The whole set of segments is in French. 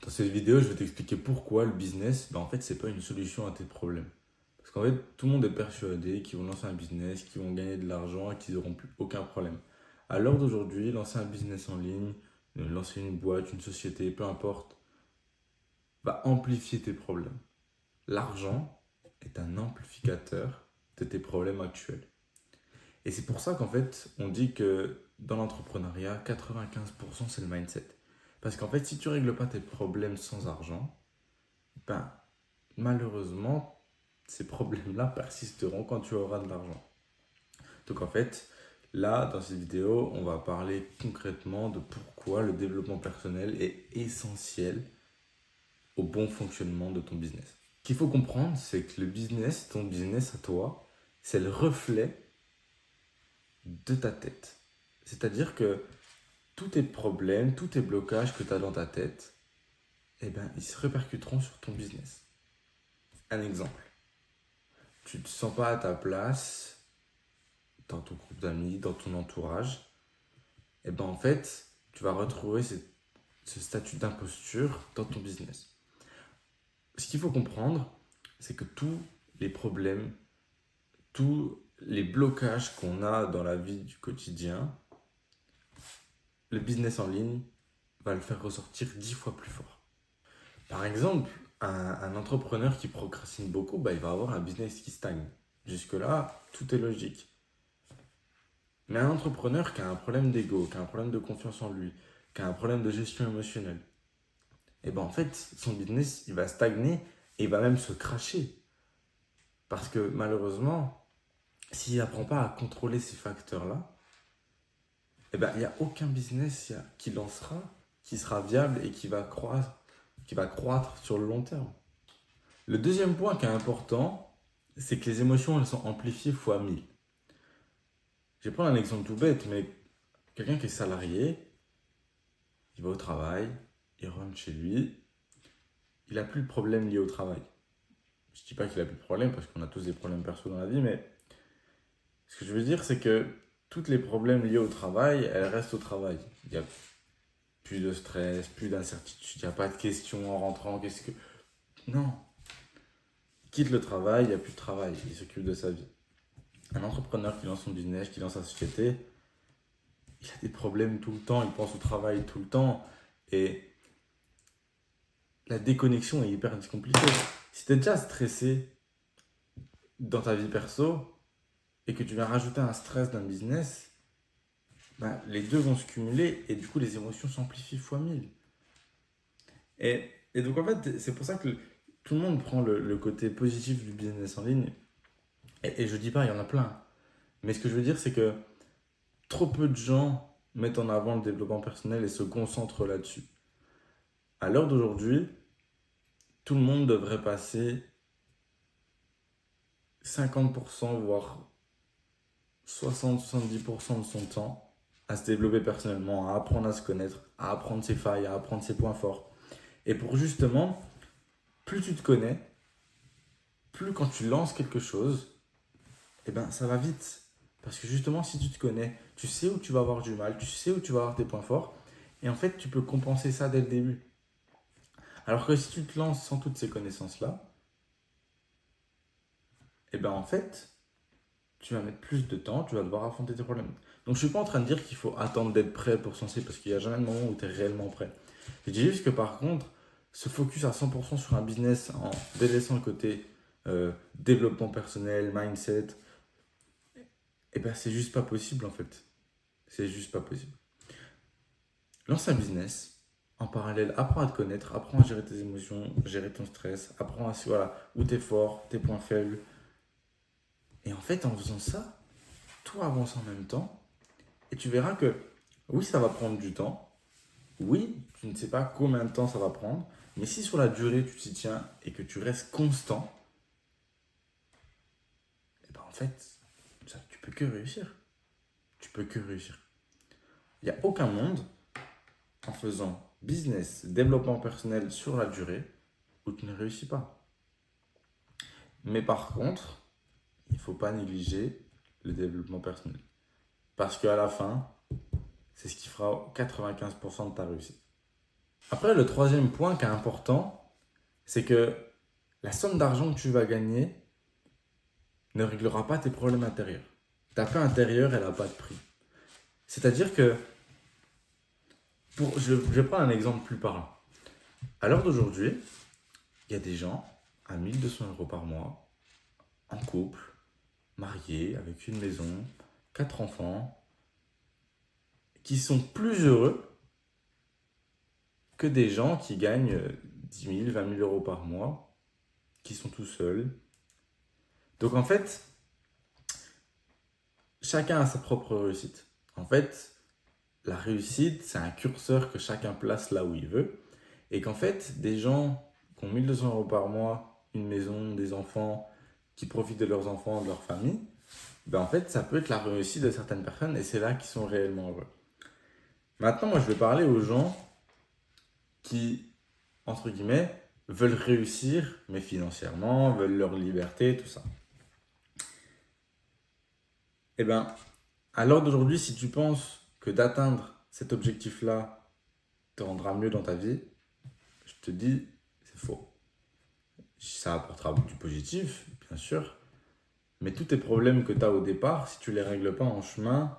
Dans cette vidéo, je vais t'expliquer pourquoi le business, en fait, c'est pas une solution à tes problèmes. Parce qu'en fait, tout le monde est persuadé qu'ils vont lancer un business, qu'ils vont gagner de l'argent et qu'ils n'auront plus aucun problème. À l'heure d'aujourd'hui, lancer un business en ligne, lancer une boîte, une société, peu importe, va amplifier tes problèmes. L'argent est un amplificateur de tes problèmes actuels. Et c'est pour ça qu'en fait, on dit que dans l'entrepreneuriat, 95% c'est le mindset. Parce qu'en fait, si tu règles pas tes problèmes sans argent, ben, malheureusement, ces problèmes-là persisteront quand tu auras de l'argent. Donc en fait, là, dans cette vidéo, on va parler concrètement de pourquoi le développement personnel est essentiel au bon fonctionnement de ton business. Ce qu'il faut comprendre, c'est que le business, ton business à toi, c'est le reflet de ta tête. C'est-à-dire que tous tes problèmes, tous tes blocages que tu as dans ta tête, eh ben, ils se répercuteront sur ton business. Un exemple. Tu ne te sens pas à ta place dans ton groupe d'amis, dans ton entourage, et ben en fait, tu vas retrouver ce statut d'imposture dans ton business. Ce qu'il faut comprendre, c'est que tous les problèmes, tous les blocages qu'on a dans la vie du quotidien, le business en ligne va le faire ressortir 10 fois plus fort. Par exemple, un entrepreneur qui procrastine beaucoup, il va avoir un business qui stagne. Jusque-là, tout est logique. Mais un entrepreneur qui a un problème d'ego, qui a un problème de confiance en lui, qui a un problème de gestion émotionnelle, et ben en fait, son business, il va stagner et il va même se cracher. Parce que malheureusement, s'il n'apprend pas à contrôler ces facteurs-là, et ben il n'y a aucun business qui lancera, qui sera viable et qui va croître sur le long terme. Le deuxième point qui est important, c'est que les émotions, elles sont amplifiées fois 1000. Je vais prendre un exemple tout bête, mais quelqu'un qui est salarié, il va au travail, il rentre chez lui, il n'a plus de problème lié au travail. Je ne dis pas qu'il n'a plus de problème, parce qu'on a tous des problèmes perso dans la vie, mais ce que je veux dire, c'est que tous les problèmes liés au travail, elles restent au travail. Il n'y a plus de stress, plus d'incertitude, il n'y a pas de questions en rentrant, qu'est-ce que... Non. Il quitte le travail, il n'y a plus de travail, il s'occupe de sa vie. Un entrepreneur qui lance son business, qui lance sa société, il a des problèmes tout le temps, il pense au travail tout le temps, et la déconnexion est hyper compliquée. Si tu es déjà stressé dans ta vie perso et que tu viens rajouter un stress d'un business, les deux vont se cumuler et du coup les émotions s'amplifient fois 1000. Et donc en fait, c'est pour ça que tout le monde prend le côté positif du business en ligne. Et je dis pas, il y en a plein. Mais ce que je veux dire, c'est que trop peu de gens mettent en avant le développement personnel et se concentrent là-dessus. À l'heure d'aujourd'hui, tout le monde devrait passer 50%, voire 60-70% de son temps à se développer personnellement, à apprendre à se connaître, à apprendre ses failles, à apprendre ses points forts. Et pour justement, plus tu te connais, plus quand tu lances quelque chose, ça va vite. Parce que justement, si tu te connais, tu sais où tu vas avoir du mal, tu sais où tu vas avoir tes points forts. Et en fait, tu peux compenser ça dès le début. Alors que si tu te lances sans toutes ces connaissances-là, en fait, tu vas mettre plus de temps, tu vas devoir affronter tes problèmes. Donc je ne suis pas en train de dire qu'il faut attendre d'être prêt pour se lancer parce qu'il n'y a jamais de moment où tu es réellement prêt. Je dis juste que par contre, se focus à 100% sur un business en délaissant le côté développement personnel, mindset, c'est juste pas possible en fait. C'est juste pas possible. Lance un business, en parallèle, apprends à te connaître, apprends à gérer tes émotions, gérer ton stress, apprends à où t'es fort, tes points faibles. Et en fait, en faisant ça, tout avance en même temps. Et tu verras que oui, ça va prendre du temps. Oui, tu ne sais pas combien de temps ça va prendre. Mais si sur la durée, tu t'y tiens et que tu restes constant, en fait, tu peux que réussir. Tu peux que réussir. Il n'y a aucun monde en faisant business, développement personnel sur la durée où tu ne réussis pas. Mais par contre, il ne faut pas négliger le développement personnel. Parce qu'à la fin, c'est ce qui fera 95% de ta réussite. Après, le troisième point qui est important, c'est que la somme d'argent que tu vas gagner ne réglera pas tes problèmes intérieurs. Ta paix intérieure, elle n'a pas de prix. C'est-à-dire que, je vais prendre un exemple plus parlant. À l'heure d'aujourd'hui, il y a des gens à 1 200 € par mois, en couple, mariés, avec une maison, 4 enfants, qui sont plus heureux que des gens qui gagnent 10 000, 20 000 € par mois, qui sont tout seuls. Donc en fait, chacun a sa propre réussite. En fait, la réussite, c'est un curseur que chacun place là où il veut. Et qu'en fait, des gens qui ont 1 200 € par mois, une maison, des enfants, qui profitent de leurs enfants, de leur famille, ben en fait, ça peut être la réussite de certaines personnes et c'est là qu'ils sont réellement heureux. Maintenant, moi, je vais parler aux gens qui, entre guillemets, veulent réussir, mais financièrement, veulent leur liberté, tout ça. Eh bien, à l'heure d'aujourd'hui, si tu penses que d'atteindre cet objectif-là te rendra mieux dans ta vie, je te dis, c'est faux. Ça apportera du positif, bien sûr, mais tous tes problèmes que tu as au départ, si tu ne les règles pas en chemin,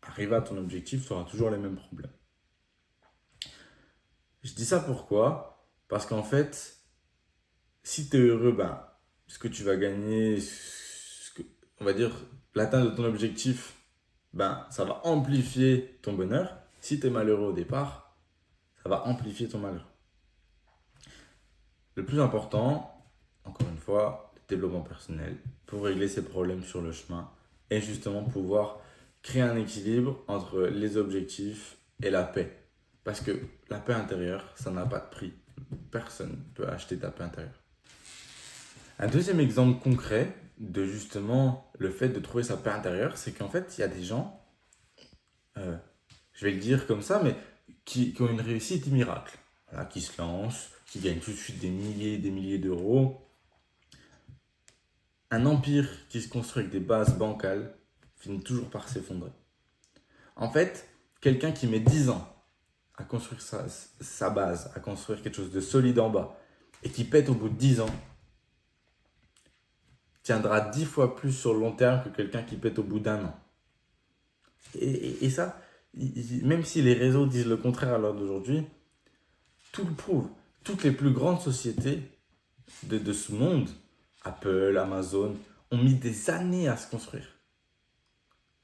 arriver à ton objectif, tu auras toujours les mêmes problèmes. Je dis ça pourquoi? Parce qu'en fait, si tu es heureux, ben, ce que tu vas gagner, on va dire, l'atteinte de ton objectif, ben, ça va amplifier ton bonheur. Si tu es malheureux au départ, ça va amplifier ton malheur. Le plus important, encore une fois, le développement personnel pour régler ses problèmes sur le chemin et justement pouvoir créer un équilibre entre les objectifs et la paix. Parce que la paix intérieure, ça n'a pas de prix. Personne ne peut acheter ta paix intérieure. Un deuxième exemple concret de justement le fait de trouver sa paix intérieure, c'est qu'en fait, il y a des gens, je vais le dire comme ça, mais qui ont une réussite miracle. Voilà, qui se lancent, qui gagnent tout de suite des milliers d'euros. Un empire qui se construit avec des bases bancales finit toujours par s'effondrer. En fait, quelqu'un qui met 10 ans à construire sa base, à construire quelque chose de solide en bas, et qui pète au bout de 10 ans, tiendra 10 fois plus sur le long terme que quelqu'un qui pète au bout d'un an. Et ça, même si les réseaux disent le contraire à l'heure d'aujourd'hui, tout le prouve. Toutes les plus grandes sociétés de ce monde, Apple, Amazon, ont mis des années à se construire.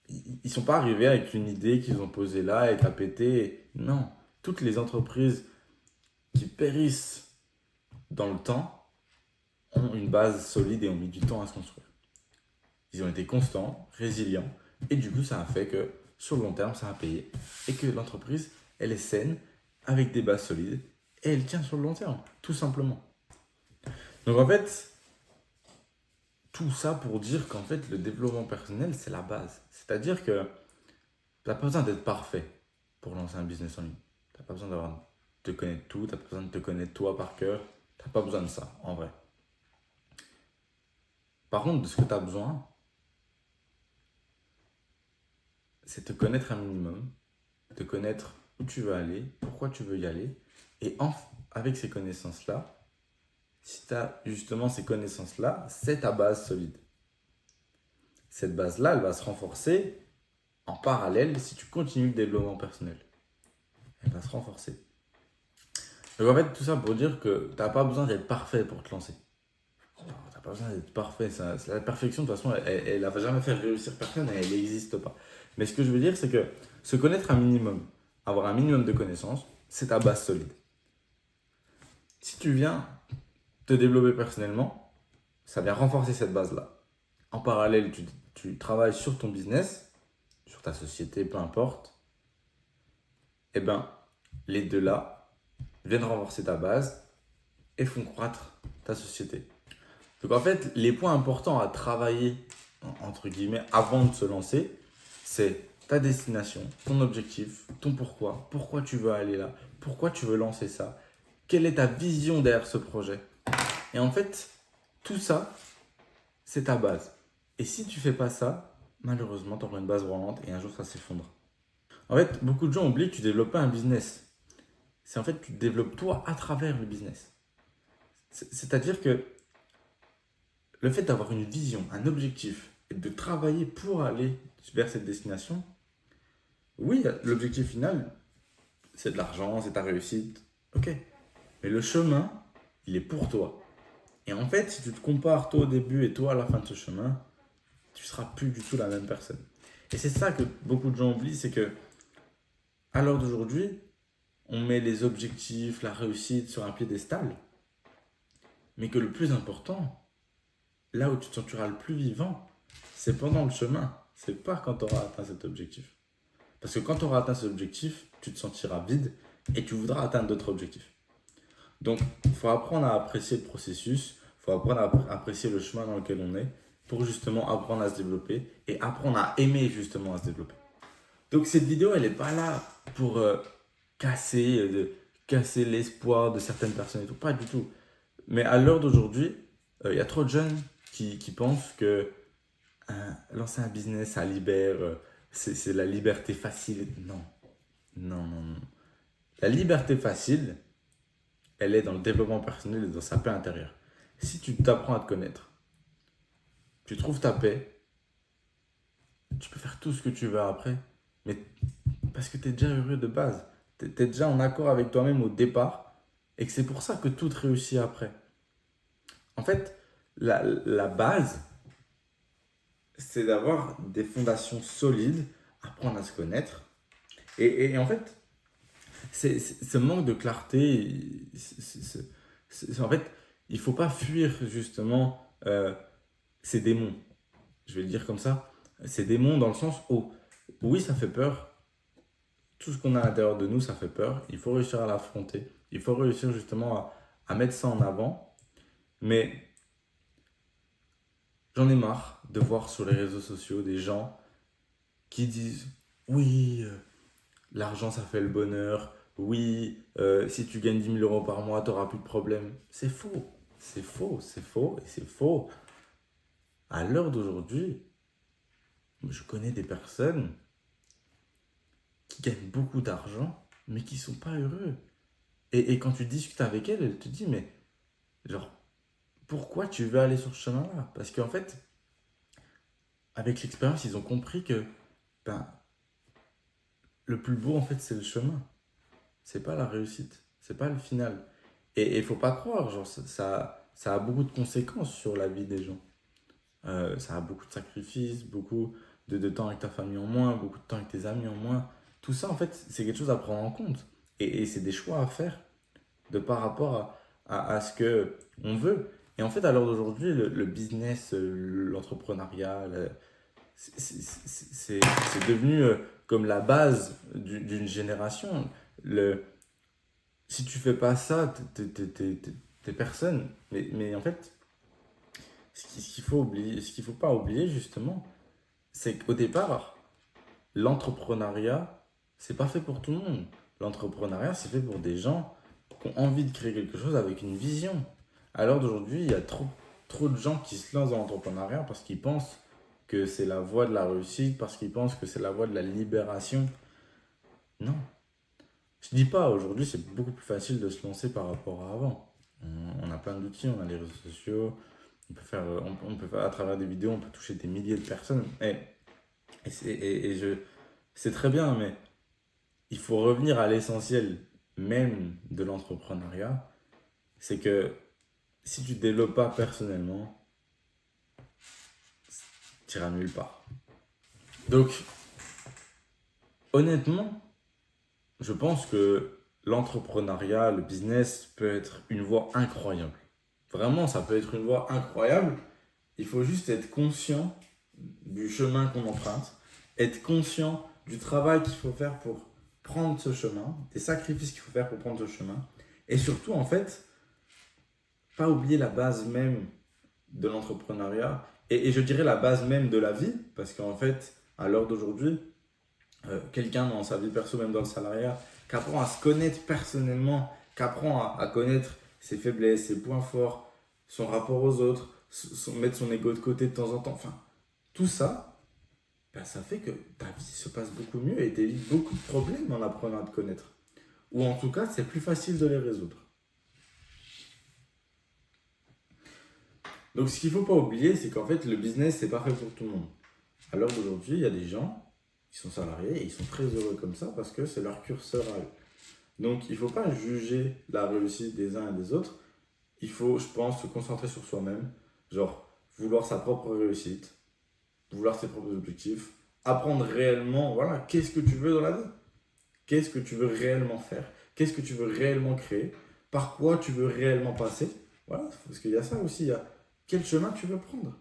Ils ne sont pas arrivés avec une idée qu'ils ont posée là et qu'a pété. Non, toutes les entreprises qui périssent dans le temps ont une base solide et ont mis du temps à se construire. Ils ont été constants, résilients, et du coup ça a fait que sur le long terme ça a payé et que l'entreprise elle est saine, avec des bases solides, et elle tient sur le long terme, tout simplement. Donc en fait, tout ça pour dire qu'en fait le développement personnel c'est la base. C'est-à-dire que tu n'as pas besoin d'être parfait pour lancer un business en ligne. Tu n'as pas besoin de te connaître tout, tu n'as pas besoin de te connaître toi par cœur. Tu n'as pas besoin de ça, en vrai. Par contre, de ce que tu as besoin, c'est te connaître un minimum, te connaître où tu veux aller, pourquoi tu veux y aller. Et avec ces connaissances-là, si tu as justement ces connaissances-là, c'est ta base solide. Cette base-là, elle va se renforcer en parallèle si tu continues le développement personnel. Elle va se renforcer. Donc en fait, tout ça pour dire que tu n'as pas besoin d'être parfait pour te lancer. Tu n'as pas besoin d'être parfait. La perfection, de toute façon, elle ne va jamais faire réussir personne et elle n'existe pas. Mais ce que je veux dire, c'est que se connaître un minimum, avoir un minimum de connaissances, c'est ta base solide. Si tu viens te développer personnellement, ça vient renforcer cette base-là. En parallèle, tu travailles sur ton business, sur ta société, peu importe. Et bien, les deux là viennent renforcer ta base et font croître ta société. Donc en fait, les points importants à travailler, entre guillemets, avant de se lancer, c'est ta destination, ton objectif, ton pourquoi tu veux aller là, pourquoi tu veux lancer ça, quelle est ta vision derrière ce projet. Et en fait, tout ça, c'est ta base. Et si tu fais pas ça, malheureusement, tu auras une base branlante et un jour ça s'effondre. En fait, beaucoup de gens oublient que tu développes pas un business. c'est en fait tu te développes toi à travers le business. C'est-à-dire que le fait d'avoir une vision, un objectif, et de travailler pour aller vers cette destination, oui, l'objectif final, c'est de l'argent, c'est ta réussite, ok. Mais le chemin, il est pour toi. Et en fait, si tu te compares toi au début et toi à la fin de ce chemin, tu seras plus du tout la même personne. Et c'est ça que beaucoup de gens oublient, c'est que à l'heure d'aujourd'hui, on met les objectifs, la réussite sur un piédestal, mais que le plus important, là où tu te sentiras le plus vivant, c'est pendant le chemin. C'est pas quand tu auras atteint cet objectif. Parce que quand tu auras atteint cet objectif, tu te sentiras vide et tu voudras atteindre d'autres objectifs. Donc, il faut apprendre à apprécier le processus, il faut apprendre à apprécier le chemin dans lequel on est pour justement apprendre à se développer et apprendre à aimer justement à se développer. Donc, cette vidéo, elle n'est pas là pour casser l'espoir de certaines personnes et tout, pas du tout. Mais à l'heure d'aujourd'hui, il y a trop de jeunes qui pensent que lancer un business, ça libère, c'est la liberté facile. Non, non, non, non. La liberté facile, elle est dans le développement personnel et dans sa paix intérieure. Si tu t'apprends à te connaître, tu trouves ta paix, tu peux faire tout ce que tu veux après, mais parce que tu es déjà heureux de base. Tu es déjà en accord avec toi-même au départ et que c'est pour ça que tout te réussit après. En fait, la base, c'est d'avoir des fondations solides, apprendre à se connaître. Et en fait, ce manque de clarté, en fait, il ne faut pas fuir justement ces démons. Je vais le dire comme ça. Ces démons dans le sens où, oui, ça fait peur. Tout ce qu'on a à l'intérieur de nous, ça fait peur. Il faut réussir à l'affronter. Il faut réussir justement à mettre ça en avant. Mais j'en ai marre de voir sur les réseaux sociaux des gens qui disent oui, l'argent ça fait le bonheur, oui, si tu gagnes 10 000 € par mois, tu n'auras plus de problème. C'est faux, c'est faux, c'est faux et c'est faux. À l'heure d'aujourd'hui, je connais des personnes qui gagnent beaucoup d'argent, mais qui ne sont pas heureux. Et quand tu discutes avec elles, elles te disent, mais genre, pourquoi tu veux aller sur ce chemin-là? Parce qu'en fait, avec l'expérience, ils ont compris que ben, le plus beau, en fait, c'est le chemin. C'est pas la réussite, c'est pas le final. Et il faut pas croire, genre, ça a beaucoup de conséquences sur la vie des gens. Ça a beaucoup de sacrifices, beaucoup de temps avec ta famille en moins, beaucoup de temps avec tes amis en moins. Tout ça, en fait, c'est quelque chose à prendre en compte. Et c'est des choix à faire de par rapport à ce que on veut. Et en fait, à l'heure d'aujourd'hui, le business, l'entrepreneuriat, c'est devenu comme la base d'une génération. Si tu fais pas ça, t'es personne. Mais en fait, ce qu'il faut pas oublier justement, c'est qu'au départ, l'entrepreneuriat, c'est pas fait pour tout le monde. L'entrepreneuriat, c'est fait pour des gens qui ont envie de créer quelque chose avec une vision. À l'heure d'aujourd'hui, il y a trop de gens qui se lancent dans l'entrepreneuriat parce qu'ils pensent que c'est la voie de la réussite, parce qu'ils pensent que c'est la voie de la libération. Non. Je dis pas, aujourd'hui, c'est beaucoup plus facile de se lancer par rapport à avant. On a plein d'outils, on a les réseaux sociaux, on peut faire à travers des vidéos, on peut toucher des milliers de personnes. C'est très bien, mais il faut revenir à l'essentiel même de l'entrepreneuriat. C'est que si tu ne développes pas personnellement, tu iras nulle part. Donc, honnêtement, je pense que l'entrepreneuriat, le business peut être une voie incroyable. Vraiment, ça peut être une voie incroyable. Il faut juste être conscient du chemin qu'on emprunte, être conscient du travail qu'il faut faire pour prendre ce chemin, des sacrifices qu'il faut faire pour prendre ce chemin, et surtout, en fait, pas oublier la base même de l'entrepreneuriat, et je dirais la base même de la vie, parce qu'en fait, à l'heure d'aujourd'hui, quelqu'un dans sa vie perso, même dans le salariat, qui apprend à se connaître personnellement, qui apprend à connaître ses faiblesses, ses points forts, son rapport aux autres, mettre son ego de côté de temps en temps, enfin, tout ça, ben, ça fait que ta vie se passe beaucoup mieux et t'évites beaucoup de problèmes en apprenant à te connaître. ou en tout cas, c'est plus facile de les résoudre. Donc, ce qu'il ne faut pas oublier, c'est qu'en fait, le business, c'est pas fait pour tout le monde. À l'heure d'aujourd'hui, il y a des gens qui sont salariés et ils sont très heureux comme ça parce que c'est leur curseur à eux. Donc, il ne faut pas juger la réussite des uns et des autres. Il faut, je pense, se concentrer sur soi-même. Genre, vouloir sa propre réussite, vouloir ses propres objectifs, apprendre réellement, voilà, qu'est-ce que tu veux dans la vie? Qu'est-ce que tu veux réellement faire? Qu'est-ce que tu veux réellement créer? Par quoi tu veux réellement passer? Voilà, parce qu'il y a ça aussi, il y a quel chemin tu veux prendre?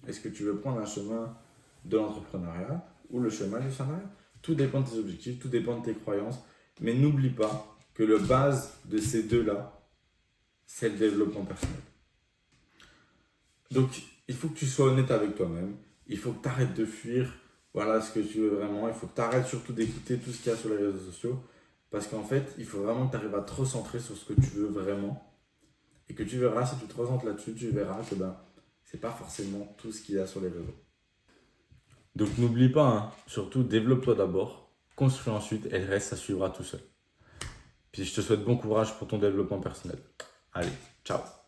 Est-ce que tu veux prendre un chemin de l'entrepreneuriat ou le chemin du salariat? Tout dépend de tes objectifs, tout dépend de tes croyances. Mais n'oublie pas que la base de ces deux-là, c'est le développement personnel. Donc, il faut que tu sois honnête avec toi-même. Il faut que tu arrêtes de fuir voilà ce que tu veux vraiment. Il faut que tu arrêtes surtout d'écouter tout ce qu'il y a sur les réseaux sociaux. Parce qu'en fait, il faut vraiment que tu arrives à te recentrer sur ce que tu veux vraiment. Et que tu verras, si tu te recentres là-dessus, tu verras que c'est pas forcément tout ce qu'il y a sur les réseaux. Donc n'oublie pas, hein, surtout développe-toi d'abord, construis ensuite et le reste, ça suivra tout seul. Puis je te souhaite bon courage pour ton développement personnel. Allez, ciao!